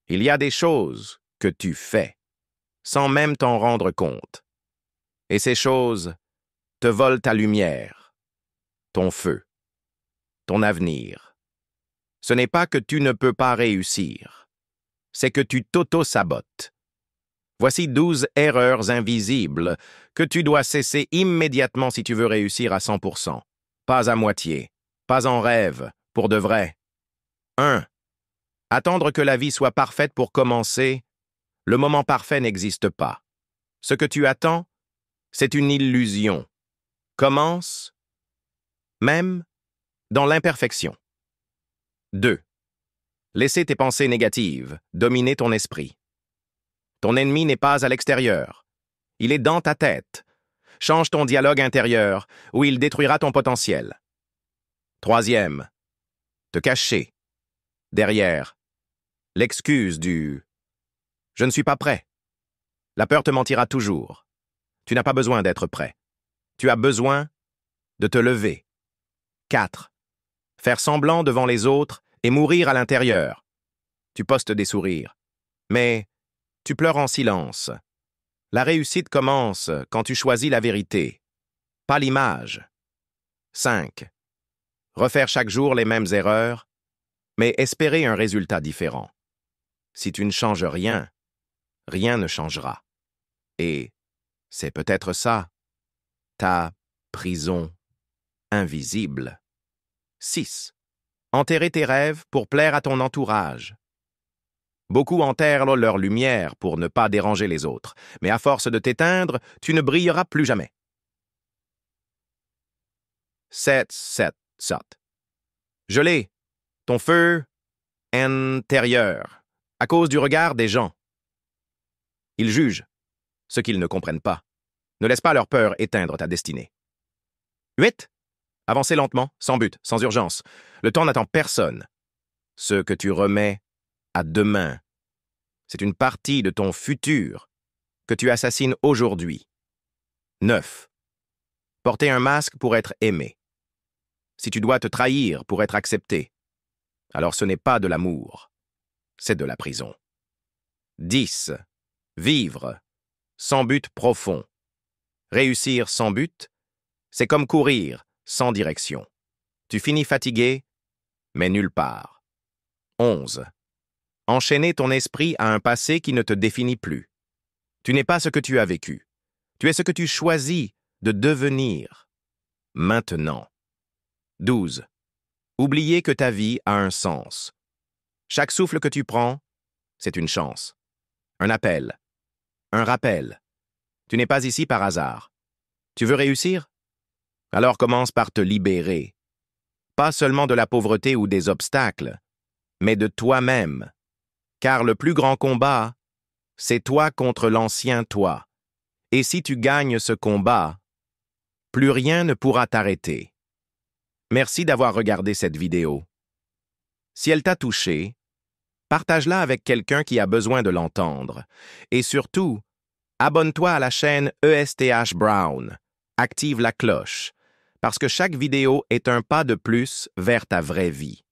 Il y a des choses que tu fais, sans même t'en rendre compte. Et ces choses te volent ta lumière, ton feu, ton avenir. Ce n'est pas que tu ne peux pas réussir, c'est que tu t'auto-sabotes. Voici 12 erreurs invisibles que tu dois cesser immédiatement si tu veux réussir à 100%. Pas à moitié, pas en rêve, pour de vrai. 1. Attendre que la vie soit parfaite pour commencer, le moment parfait n'existe pas. Ce que tu attends, c'est une illusion. Commence, même, dans l'imperfection. 2. Laisser tes pensées négatives dominer ton esprit. Ton ennemi n'est pas à l'extérieur. Il est dans ta tête. Change ton dialogue intérieur ou il détruira ton potentiel. 3. Te cacher. Derrière. L'excuse du « je ne suis pas prêt ». La peur te mentira toujours. Tu n'as pas besoin d'être prêt. Tu as besoin de te lever. 4. Faire semblant devant les autres et mourir à l'intérieur. Tu postes des sourires. Mais tu pleures en silence. La réussite commence quand tu choisis la vérité, pas l'image. 5. Refaire chaque jour les mêmes erreurs, mais espérer un résultat différent. Si tu ne changes rien, rien ne changera. Et c'est peut-être ça, ta prison invisible. 6. Enterrer tes rêves pour plaire à ton entourage. Beaucoup enterrent leur lumière pour ne pas déranger les autres, mais à force de t'éteindre, tu ne brilleras plus jamais. 7. Geler ton feu intérieur à cause du regard des gens. Ils jugent ce qu'ils ne comprennent pas. Ne laisse pas leur peur éteindre ta destinée. 8. Avancer lentement, sans but, sans urgence. Le temps n'attend personne. Ce que tu remets à demain, c'est une partie de ton futur que tu assassines aujourd'hui. 9. Porter un masque pour être aimé. Si tu dois te trahir pour être accepté, alors ce n'est pas de l'amour, c'est de la prison. 10. Vivre sans but profond. Réussir sans but, c'est comme courir sans direction. Tu finis fatigué, mais nulle part. 11. Enchaîner ton esprit à un passé qui ne te définit plus. Tu n'es pas ce que tu as vécu. Tu es ce que tu choisis de devenir. Maintenant. 12. Oublier que ta vie a un sens. Chaque souffle que tu prends, c'est une chance. Un appel. Un rappel. Tu n'es pas ici par hasard. Tu veux réussir? Alors commence par te libérer. Pas seulement de la pauvreté ou des obstacles, mais de toi-même. Car le plus grand combat, c'est toi contre l'ancien toi. Et si tu gagnes ce combat, plus rien ne pourra t'arrêter. Merci d'avoir regardé cette vidéo. Si elle t'a touché, partage-la avec quelqu'un qui a besoin de l'entendre. Et surtout, abonne-toi à la chaîne ESTH Brown. Active la cloche, parce que chaque vidéo est un pas de plus vers ta vraie vie.